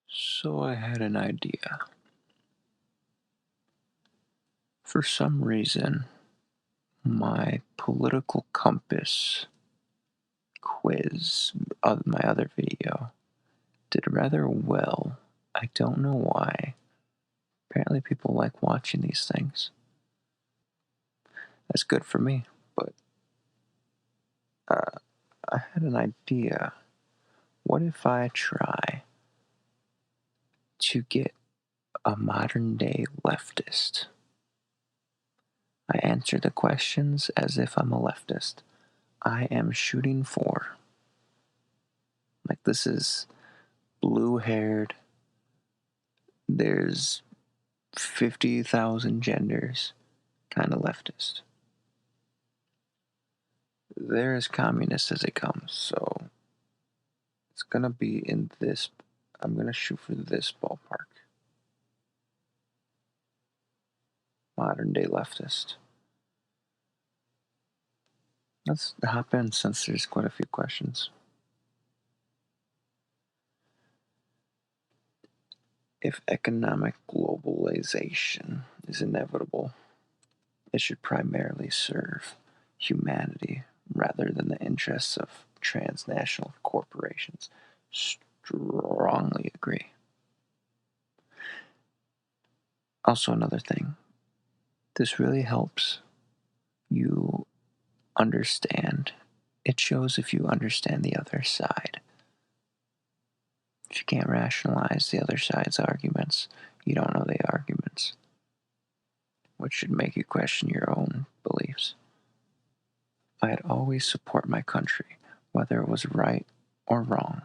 So I had an idea. For some reason, my political compass quiz of my other video did rather well. I don't know why. Apparently, people like watching these things. That's good for me, but I had an idea. What if I try to get a modern day leftist? I answer the questions as if I'm a leftist. I am shooting for. Like, this is blue haired, there's 50,000 genders kind of leftist. They're as communist as it comes, so it's gonna be in this. I'm gonna shoot for this ballpark. Modern day leftist. Let's hop in since there's quite a few questions. If economic globalization is inevitable, it should primarily serve humanity rather than the interests of transnational corporations. Strongly agree. Also, another thing, this really helps you understand. It shows if you understand the other side. If you can't rationalize the other side's arguments, you don't know the arguments, which should make you question your own beliefs. I'd always support my country, whether it was right or wrong.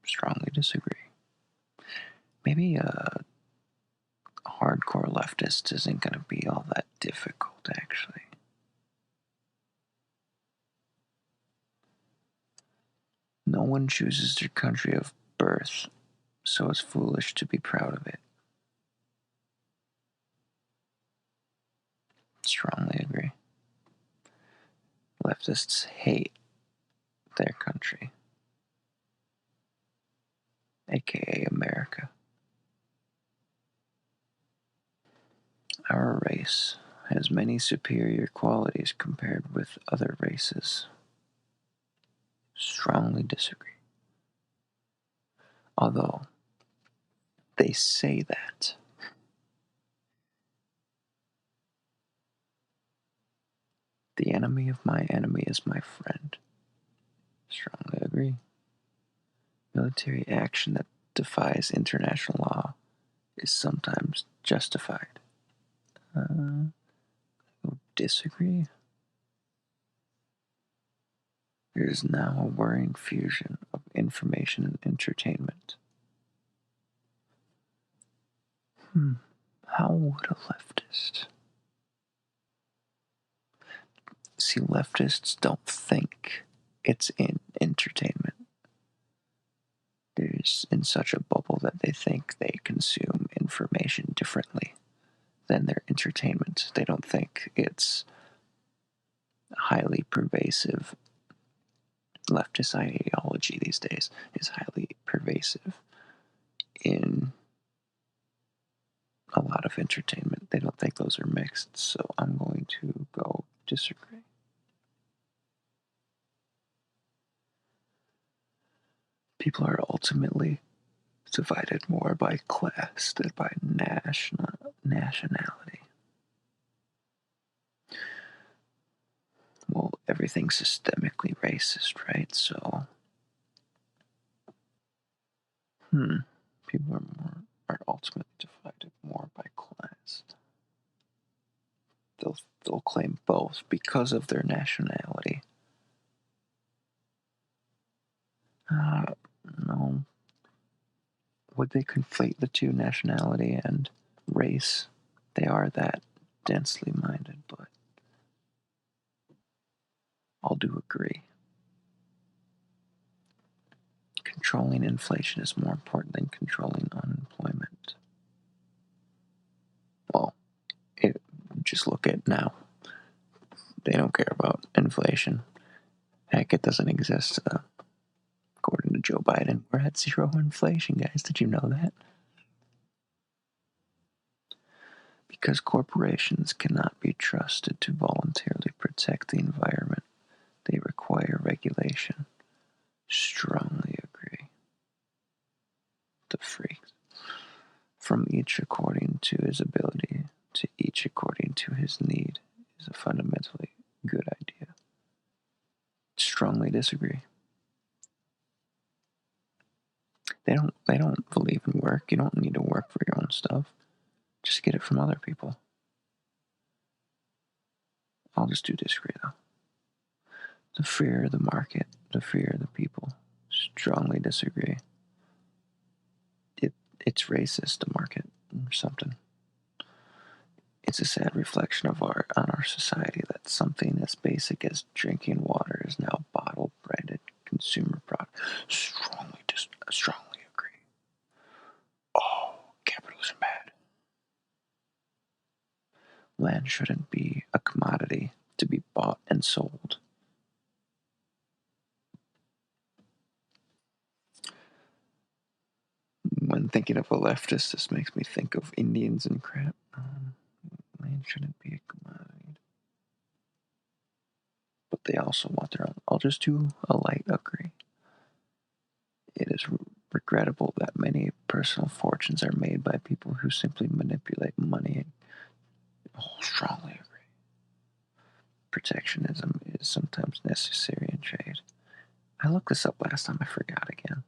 Strongly disagree. Maybe a hardcore leftist isn't going to be all that difficult, actually. No one chooses their country of birth, so it's foolish to be proud of it. Strongly agree. Leftists hate their country, aka America. Our race has many superior qualities compared with other races. Strongly disagree. Although they say that. The enemy of my enemy is my friend. Strongly agree. Military action that defies international law is sometimes justified. Disagree. There is now a worrying fusion of information and entertainment. How would a leftist? See, leftists don't think it's in entertainment. They're in such a bubble that they think they consume information differently than their entertainment. They don't think it's highly pervasive. Leftist ideology these days is highly pervasive in a lot of entertainment. They don't think those are mixed, so I'm going to go disagree. People are ultimately divided more by class than by nationality. Well, everything's systemically racist, right? So, people are ultimately divided more by class. They'll claim both because of their nationality. No. Would they conflate the two, nationality and race? They are that densely minded, but I'll do agree. Controlling inflation is more important than controlling unemployment. Well, just look at now. They don't care about inflation. Heck, it doesn't exist, according to Joe Biden, we're at zero inflation, guys. Did you know that? Because corporations cannot be trusted to voluntarily protect the environment, they require regulation. Strongly agree. The freaks. From each according to his ability, to each according to his need, is a fundamentally good idea. Strongly disagree. They don't believe in work. You don't need to work for your own stuff. Just get it from other people. I'll just do disagree though. The fear of the market, the fear of the people. Strongly disagree. It's racist, the market, or something. It's a sad reflection of our society that something as basic as drinking water is now bottled, branded consumer product. Strongly agree. Oh, capitalism bad. Land shouldn't be a commodity to be bought and sold. When thinking of a leftist, this makes me think of Indians and crap. Land shouldn't be a commodity. But they also want their own. I'll just do a light agree. It is regrettable that many personal fortunes are made by people who simply manipulate money. Strongly agree. Protectionism is sometimes necessary in trade. I looked this up last time, I forgot again.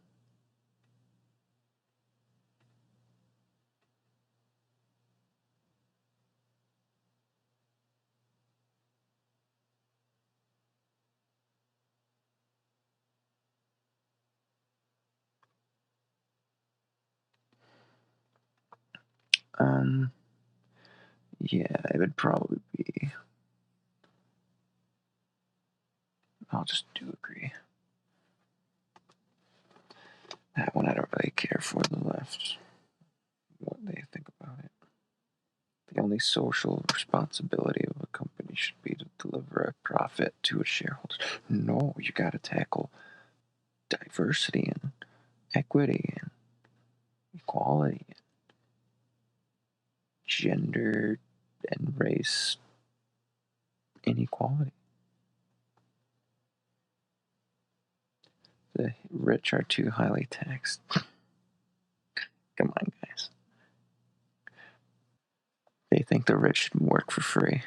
Yeah, it would probably be. I'll just do agree. That one I don't really care for the left, what they think about it. The only social responsibility of a company should be to deliver a profit to its shareholders. No, you got to tackle diversity and equity and equality and gender and race inequality. The rich are too highly taxed. Come on, guys. They think the rich should work for free.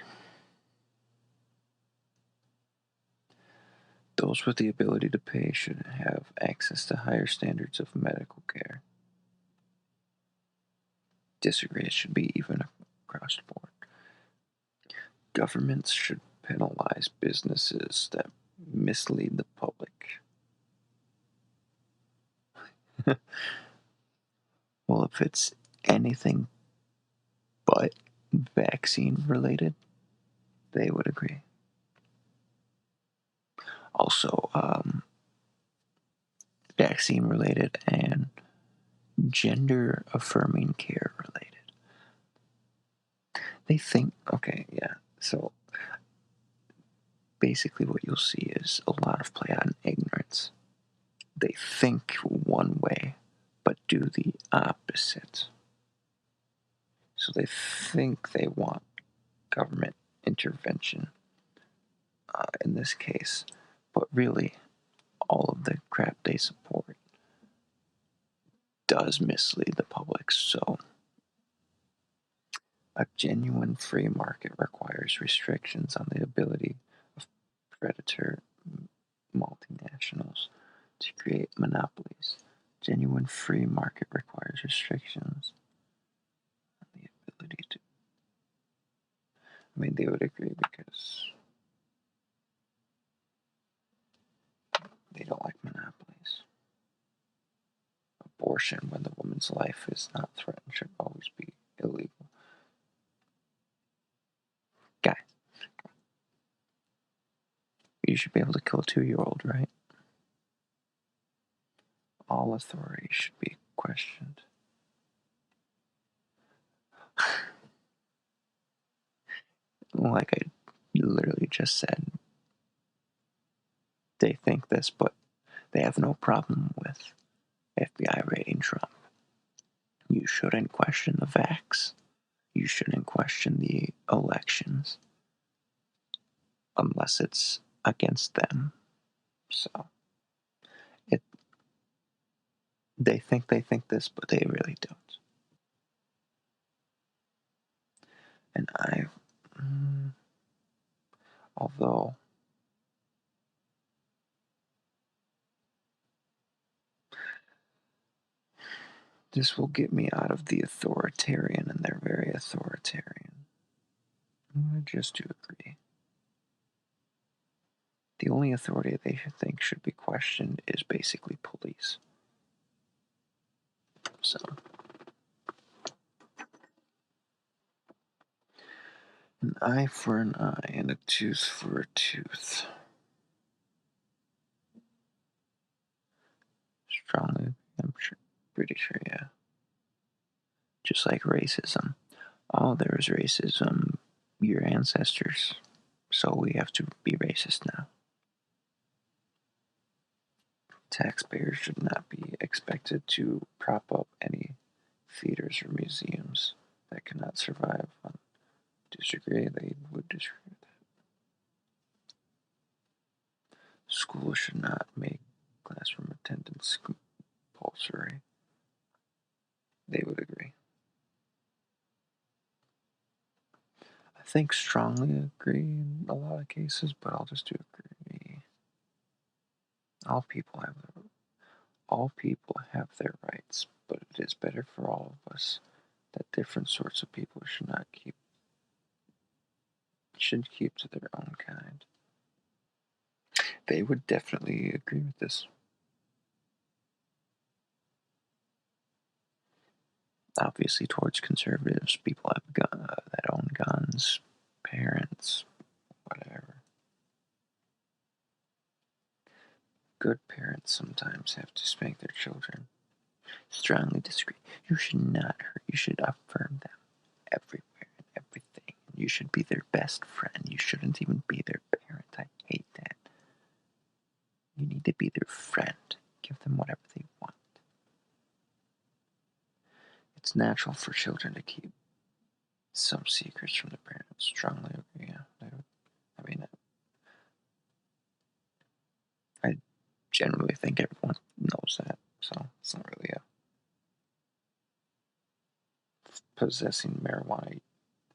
Those with the ability to pay should have access to higher standards of medical care. Disagree, it should be even across the board. Governments should penalize businesses that mislead the public. Well, if it's anything but vaccine related, they would agree. Also, vaccine related and gender affirming care related. They think, okay, yeah, so basically what you'll see is a lot of play on ignorance. They think one way, but do the opposite. So they think they want government intervention in this case, but really, all of the crap they support does mislead the public. So, a genuine free market requires restrictions on the ability of predator multinationals to create monopolies. Genuine free market requires restrictions on the ability to. I mean, they would agree because they don't like monopolies. Abortion, when the woman's life is not threatened, should always be illegal. Guys, you should be able to kill a 2-year-old, right? All authority should be questioned. Like I literally just said, they think this, but They have no problem with FBI raiding Trump. You shouldn't question the facts. You shouldn't question the elections unless it's against them. So it they think this, but they really don't. And although this will get me out of the authoritarian, and they're very authoritarian, I just do agree. The only authority they think should be questioned is basically police. So, an eye for an eye and a tooth for a tooth. Strongly, pretty sure, yeah. Just like racism. Oh, there was racism, your ancestors, so we have to be racist now. Taxpayers should not be expected to prop up any theaters or museums that cannot survive. Disagree, they would disagree with that. Schools should not make classroom attendance compulsory. They would agree. I think strongly agree in a lot of cases, but I'll just do agree. All people have their rights, but it is better for all of us that different sorts of people should keep to their own kind. They would definitely agree with this. Obviously, towards conservatives, people that own guns, parents, whatever. Good parents sometimes have to spank their children. Strongly disagree. You should not hurt. You should affirm them everywhere and everything. You should be their best friend. You shouldn't even be their parent. I hate that. You need to be their friend. Give them whatever they want. It's natural for children to keep some secrets from their parents. Strongly agree. Yeah, I mean, I generally think everyone knows that, so it's not really a possessing marijuana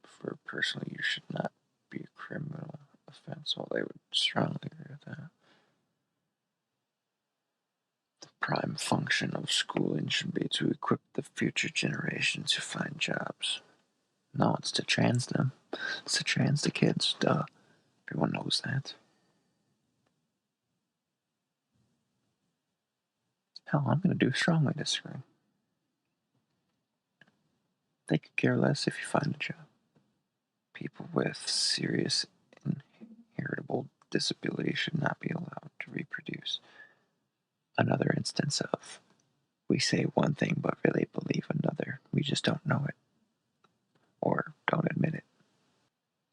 for personal use should not be a criminal offense. Well, they would strongly agree with that. The prime function of schooling should be to equip the future generation to find jobs. No, it's to trans them. It's to trans the kids. Duh. Everyone knows that. Hell, I'm going to do strongly disagree. They could care less if you find a job. People with serious inheritable disability should not be allowed to reproduce. Another instance of we say one thing but really believe another. We just don't know it or don't admit it.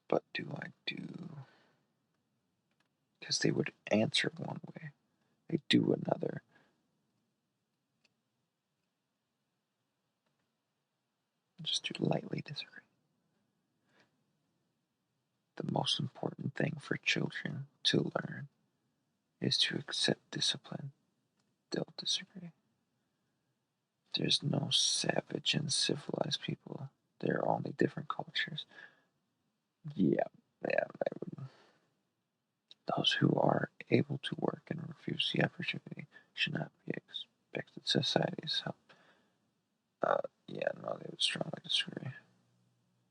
But do I do? Because they would answer one way, they do another. Just to lightly disagree. The most important thing for children to learn is to accept discipline. They'll disagree. There's no savage and civilized people. There are only different cultures. Yeah. Those who are able to work and refuse the opportunity should not be expected society's help. Yeah, no, they would strongly disagree.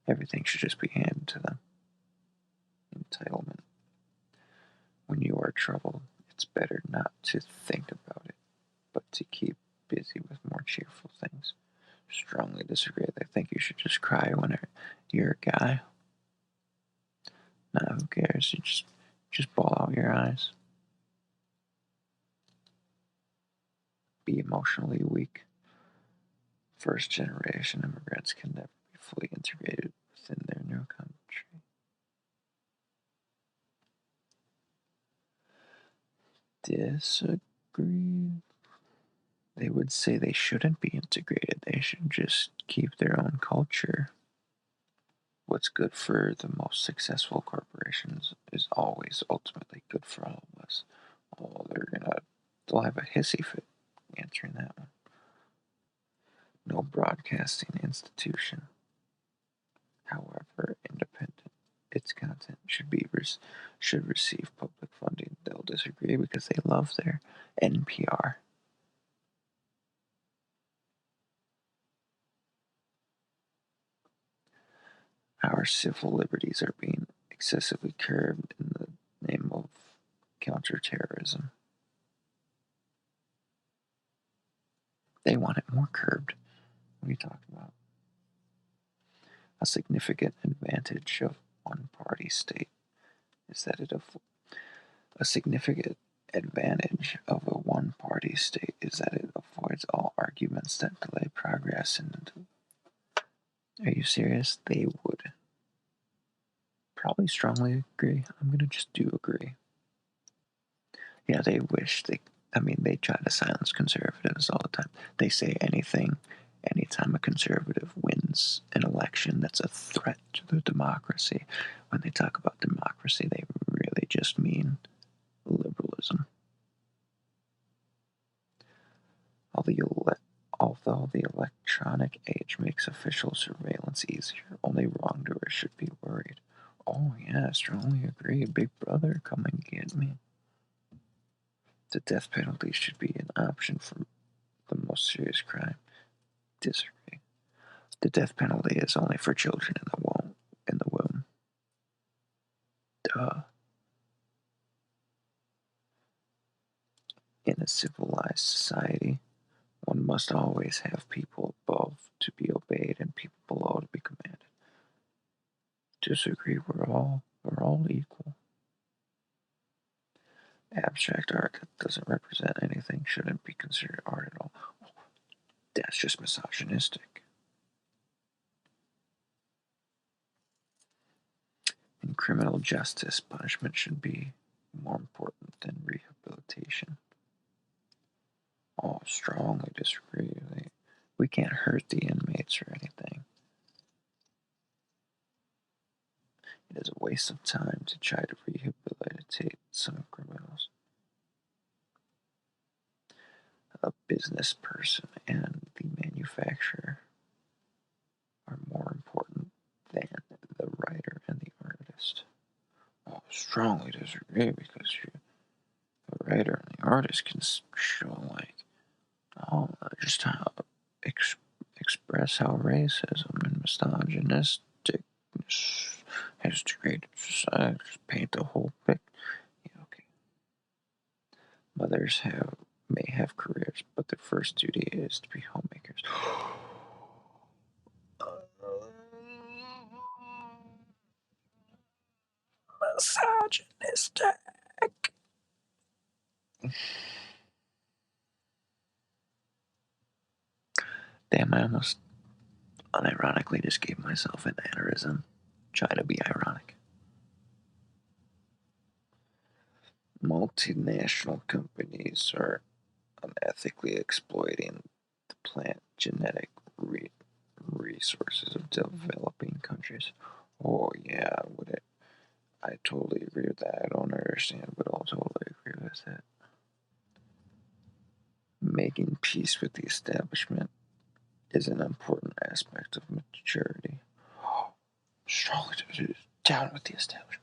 Everything should just be handed to them. Entitlement. When you are troubled, it's better not to think about it, but to keep busy with more cheerful things. Strongly disagree. They think you should just cry when you're a guy. Nah, who cares? You just bawl out your eyes. Be emotionally weak. First generation immigrants can never be fully integrated within their new country. Disagree. Agreed. They would say they shouldn't be integrated. They should just keep their own culture. What's good for the most successful corporations is always ultimately good for all of us. Oh, they'll have a hissy fit answering that one. No broadcasting institution, however independent its content should receive public funding. They'll disagree because they love their NPR. Our civil liberties are being excessively curbed in the name of counterterrorism. They want it more curbed. What are you talking about? A significant advantage of one-party state is that a significant advantage of a one-party state is that it avoids all arguments that delay progress. And are you serious? They would probably strongly agree. I'm gonna just do agree. Yeah, they wish they. I mean, they try to silence conservatives all the time. They say anything, anytime a conservative wins an election, that's a threat to the democracy. When they talk about democracy, they really just mean liberalism. Although the electronic age makes official surveillance easier, only wrongdoers should be worried. Oh, yeah, strongly agree. Big brother, come and get me. The death penalty should be an option for the most serious crime. Disagree. The death penalty is only for children in the womb. Duh. In a civilized society, one must always have people above to be obeyed and people below to be commanded. Disagree. We're all equal. Abstract art that doesn't represent anything shouldn't be considered art at all. That's just misogynistic. In criminal justice, punishment should be more important than rehabilitation. Oh, strongly disagree. We can't hurt the inmates or anything. It is a waste of time to try to rehabilitate some criminals. A business person and the manufacturer are more important than the writer and the artist. Oh, strongly disagree because the writer and the artist can show just how express how racism and misogynistic has degraded society. Just paint the whole picture. Yeah, okay. Mothers may have careers, but their first duty is to be homemakers. Misogynistic. Damn, I almost unironically just gave myself an aneurysm. Try to be ironic. Multinational companies are unethically exploiting the plant genetic resources of developing countries. Oh yeah, I totally agree with that. I don't understand, but I'll totally agree with that. Making peace with the establishment is an important aspect of maturity. Strongly down with the establishment.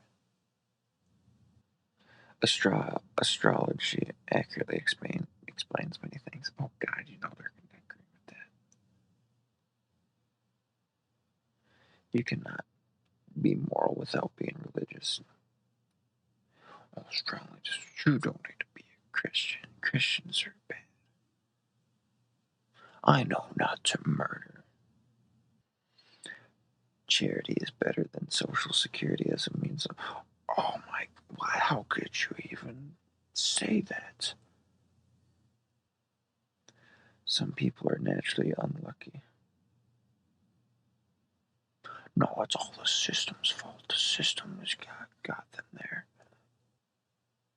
Astrology accurately explains many things. Oh God, you know they're going to agree with that. You cannot be moral without being religious. Oh, strongly just you don't need to be a Christian. Christians are bad. I know not to murder. Charity is better than social security as a means of. Oh my! Why? How could you even say that? Some people are naturally unlucky. No, it's all the system's fault. The system has got them there.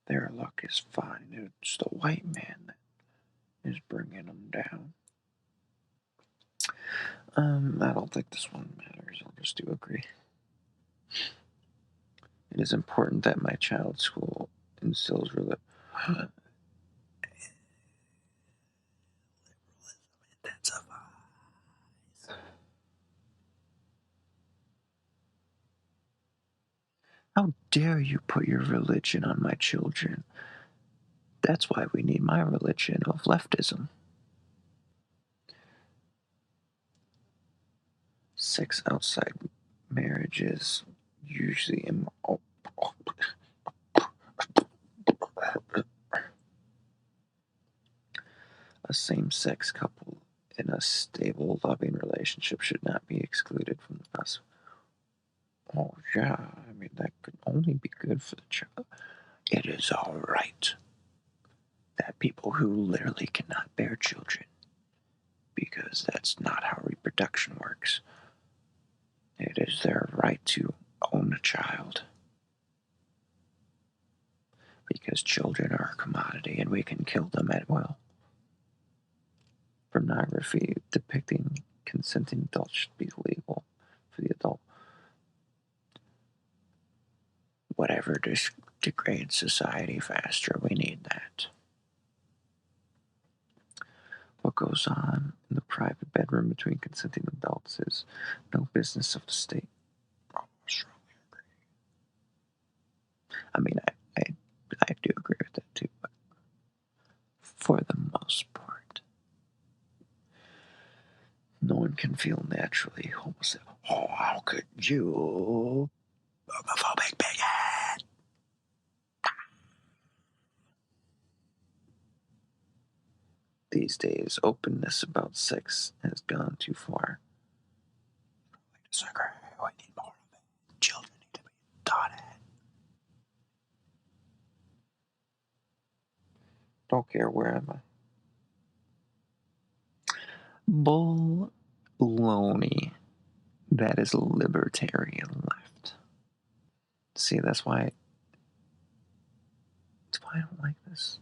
their luck is fine. It's the white man that is bringing them down. I don't think this one matters. I'll just do agree. It is important that my child's school instills religion. How dare you put your religion on my children? That's why we need my religion of leftism. Sex outside marriage is usually a same-sex couple in a stable, loving relationship should not be excluded from the possible. Oh yeah, I mean that could only be good for the child. It is all right that people who literally cannot bear children, because that's not how reproduction works. It is their right to own a child. Because children are a commodity and we can kill them at will. Pornography depicting consenting adults should be legal for the adult. Whatever degrades society faster, we need that. What goes on in the private bedroom between consenting adults is no business of the state. Oh, I strongly agree. I mean, I do agree with that too, but for the most part, no one can feel naturally homosexual. Oh, how could you? Homophobic bigot! These days, openness about sex has gone too far. I disagree. We need more of it. Children need to be taught it. Don't care where am I. Baloney. That is libertarian left. See, that's why I don't like this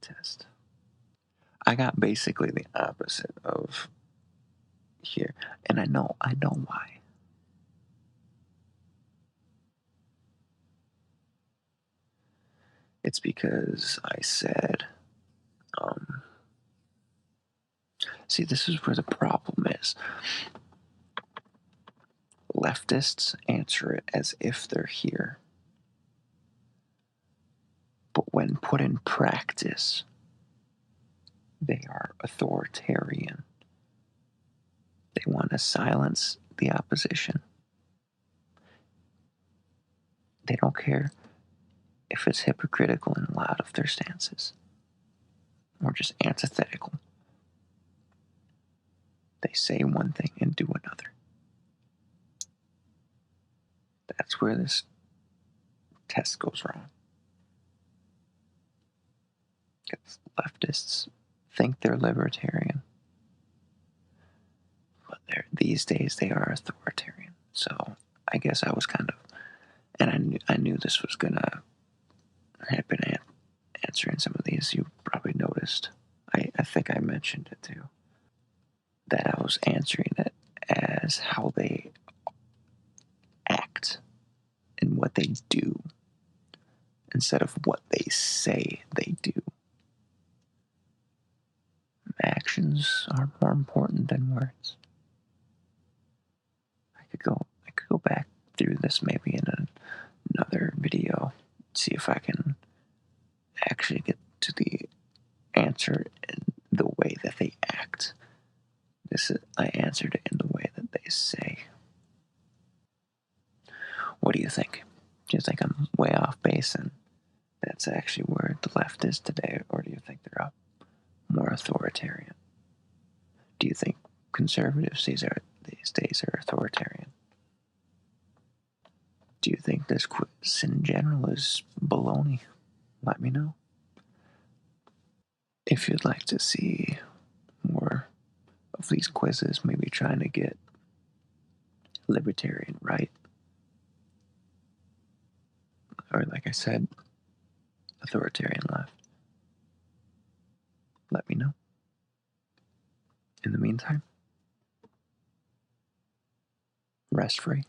test. I got basically the opposite of here, and I know why. It's because I said, see, this is where the problem is. Leftists answer it as if they're here. But when put in practice, they are authoritarian. They want to silence the opposition. They don't care if it's hypocritical in a lot of their stances or just antithetical. They say one thing and do another. That's where this test goes wrong. Because leftists think they're libertarian, but these days they are authoritarian. So I guess I was kind of, and I knew this was gonna happen. Answering some of these, you probably noticed. I think I mentioned it too. That I was answering it as how they act and what they do instead of what they say they do. Actions are more important than words. I could go back through this maybe in another video, see if I can actually get to the answer in the way that they act. I answered it in the way that they say. What do you think? Do you think I'm way off base and that's actually where the left is today, or do you think they're more authoritarian? Do you think conservatives these days are authoritarian? Do you think this quiz in general is baloney? Let me know. If you'd like to see more of these quizzes, maybe trying to get libertarian right, or like I said, authoritarian left, let me know. In the meantime, rest free.